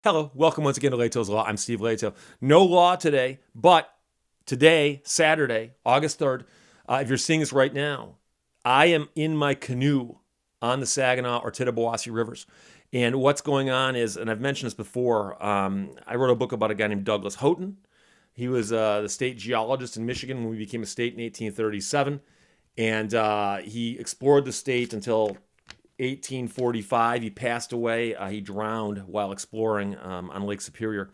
Hello, welcome once again to Leto's Law. I'm Steve Leto. No law today, but today, Saturday, August 3rd, if you're seeing this right now, I am in my canoe on the Saginaw or Tittabawassee rivers. And what's going on is, and I've mentioned this before, I wrote a book about a guy named Douglas Houghton. He was the state geologist in Michigan when we became a state in 1837. And he explored the state until 1845. He passed away. He drowned while exploring on Lake Superior.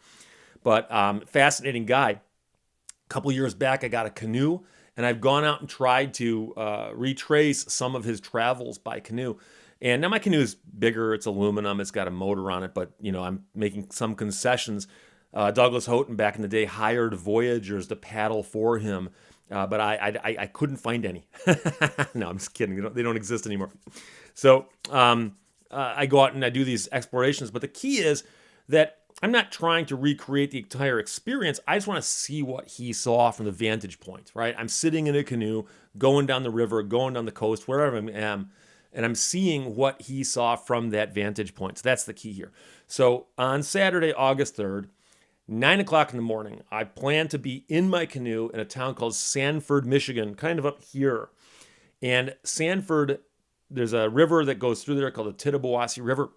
But fascinating guy. A couple years back, I got a canoe, and I've gone out and tried to retrace some of his travels by canoe. And now my canoe is bigger. It's aluminum. It's got a motor on it, but I'm making some concessions. Douglas Houghton back in the day hired voyagers to paddle for him, but I couldn't find any. No, I'm just kidding. They don't exist anymore. So I go out and I do these explorations, but the key is that I'm not trying to recreate the entire experience. I just want to see what he saw from the vantage point, right? I'm sitting in a canoe, going down the river, going down the coast, wherever I am, and I'm seeing what he saw from that vantage point. So that's the key here. So on Saturday, August 3rd, 9 o'clock in the morning, I plan to be in my canoe in a town called Sanford, Michigan, kind of up here. And Sanford, there's a river that goes through there called the Tittabawassee River.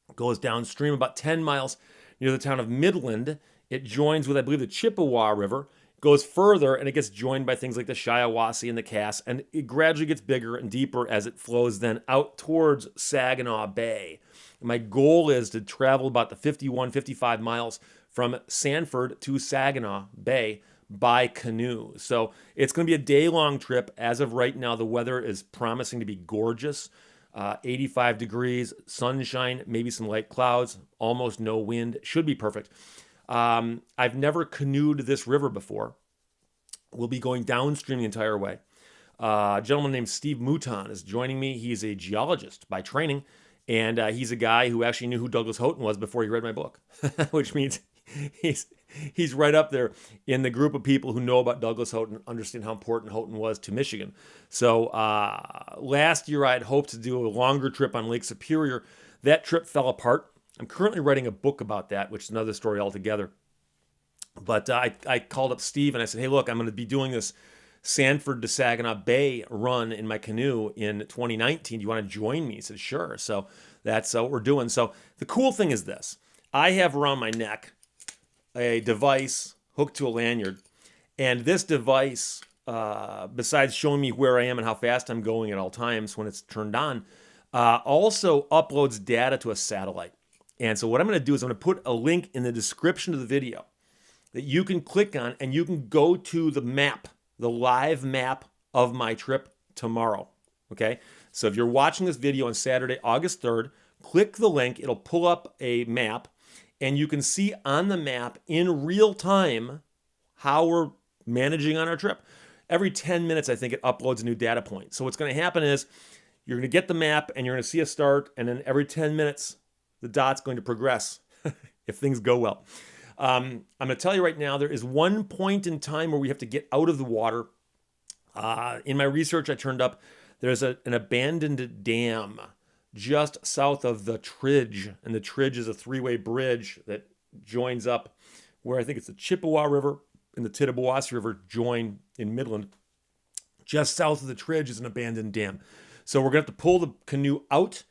It goes downstream about 10 miles near the town of Midland. It joins with, I believe, the Chippewa River. It goes further, and it gets joined by things like the Shiawassee and the Cass, and it gradually gets bigger and deeper as it flows then out towards Saginaw Bay. My goal is to travel about the 55 miles from Sanford to Saginaw Bay by canoe. So it's going to be a day-long trip. As of right now, the weather is promising to be gorgeous. 85 degrees, sunshine, maybe some light clouds, almost no wind. Should be perfect. I've never canoed this river before. We'll be going downstream the entire way. A gentleman named Steve Mouton is joining me. He's a geologist by training, and he's a guy who actually knew who Douglas Houghton was before he read my book, which means he's right up there in the group of people who know about Douglas Houghton, understand how important Houghton was to Michigan. So last year I had hoped to do a longer trip on Lake Superior. That trip fell apart. I'm currently writing a book about that, which is another story altogether. But I called up Steve and I said, hey, look, I'm going to be doing this Sanford to Saginaw Bay run in my canoe in 2019. Do you want to join me? He said, sure. So that's what we're doing. So the cool thing is this. I have around my neck a device hooked to a lanyard. And this device, besides showing me where I am and how fast I'm going at all times when it's turned on, also uploads data to a satellite. And so what I'm going to do is I'm going to put a link in the description of the video that you can click on, and you can go to the map, the live map of my trip tomorrow. Okay? So if you're watching this video on Saturday, August 3rd, click the link. It'll pull up a map, and you can see on the map in real time how we're managing on our trip. Every 10 minutes, I think it uploads a new data point. So what's going to happen is you're going to get the map, and you're going to see a start, and then every 10 minutes, the dot's going to progress if things go well. I'm going to tell you right now, there is one point in time where we have to get out of the water. In my research I turned up, there's an abandoned dam just south of the Tridge. And the Tridge is a three-way bridge that joins up where I think it's the Chippewa River and the Tittabawassee River join in Midland. Just south of the Tridge is an abandoned dam. So we're going to have to pull the canoe out,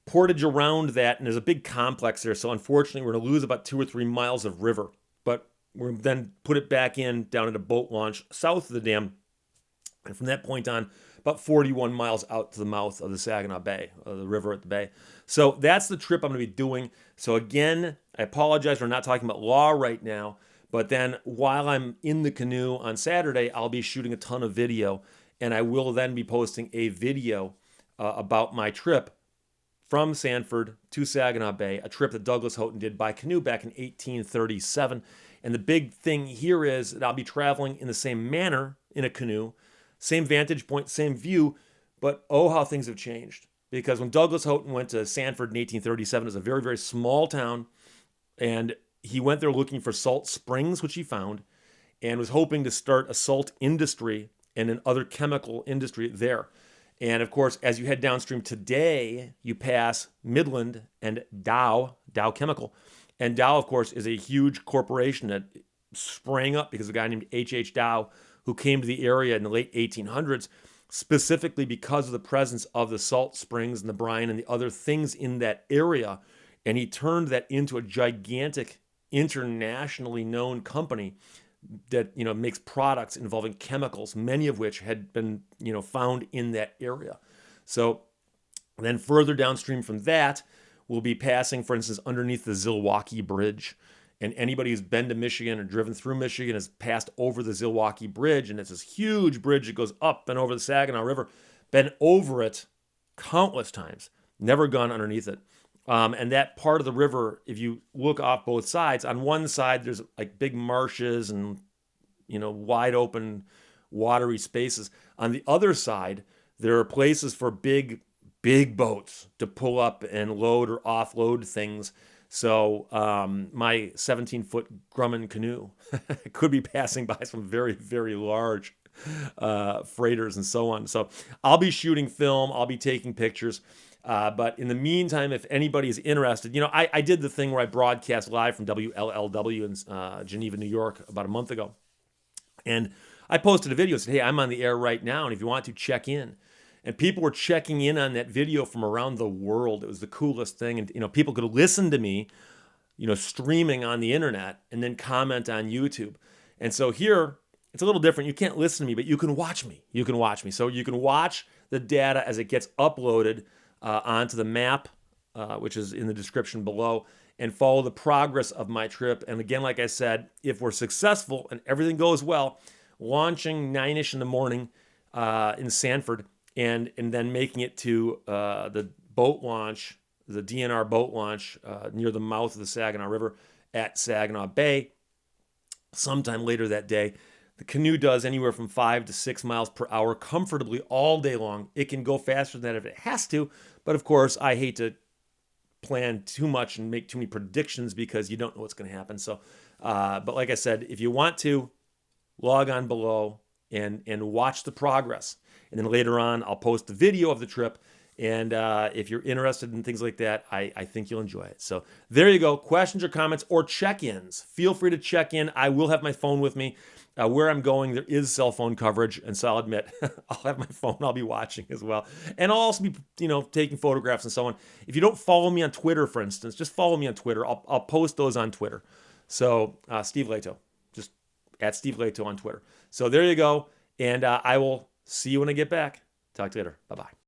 portage around that, and there's a big complex there. So unfortunately, we're going to lose about 2 or 3 miles of river. But we're then put it back in down at a boat launch south of the dam. And from that point on, about 41 miles out to the mouth of the Saginaw Bay, the river at the bay. So that's the trip I'm going to be doing. So again, I apologize for not talking about law right now. But then while I'm in the canoe on Saturday, I'll be shooting a ton of video. And I will then be posting a video about my trip from Sanford to Saginaw Bay, a trip that Douglas Houghton did by canoe back in 1837. And the big thing here is that I'll be traveling in the same manner in a canoe, same vantage point, same view, but oh, how things have changed. Because when Douglas Houghton went to Sanford in 1837, it was a very, very small town, and he went there looking for salt springs, which he found, and was hoping to start a salt industry and an other chemical industry there. And of course, as you head downstream today, you pass Midland and Dow Chemical. And Dow, of course, is a huge corporation that sprang up because of a guy named H.H. Dow who came to the area in the late 1800s, specifically because of the presence of the salt springs and the brine and the other things in that area. And he turned that into a gigantic, internationally known company that makes products involving chemicals, many of which had been found in that area. So then further downstream from that, we'll be passing, for instance, underneath the Zilwaukee Bridge. And anybody who's been to Michigan or driven through Michigan has passed over the Zilwaukee Bridge, and it's this huge bridge that goes up and over the Saginaw River. Been over it countless times, never gone underneath it. And that part of the river, if you look off both sides, on one side there's like big marshes and wide open watery spaces. On the other side, there are places for big boats to pull up and load or offload things. So my 17-foot Grumman canoe could be passing by some very, very large freighters and so on. So I'll be shooting film. I'll be taking pictures. But in the meantime, if anybody is interested, I did the thing where I broadcast live from WLLW in Geneva, New York about a month ago. And I posted a video and said, hey, I'm on the air right now, and if you want to, check in. And people were checking in on that video from around the world. It was the coolest thing. And, people could listen to me, streaming on the internet and then comment on YouTube. And so here, it's a little different. You can't listen to me, but you can watch me. You can watch me. So you can watch the data as it gets uploaded onto the map, which is in the description below, and follow the progress of my trip. And again, like I said, if we're successful and everything goes well, launching 9-ish in the morning in Sanford, and then making it to the boat launch, the DNR boat launch near the mouth of the Saginaw River at Saginaw Bay sometime later that day. The canoe does anywhere from 5 to 6 miles per hour comfortably all day long. It can go faster than that if it has to, but of course, I hate to plan too much and make too many predictions because you don't know what's going to happen. So, but like I said, if you want to, log on below and watch the progress. And then later on, I'll post the video of the trip. And if you're interested in things like that, I think you'll enjoy it. So there you go. Questions or comments or check-ins. Feel free to check in. I will have my phone with me. Where I'm going, there is cell phone coverage. And so I'll admit, I'll have my phone. I'll be watching as well. And I'll also be, taking photographs and so on. If you don't follow me on Twitter, for instance, just follow me on Twitter. I'll post those on Twitter. So Steve Leto, just at Steve Leto on Twitter. So there you go. And I will see you when I get back. Talk to you later. Bye-bye.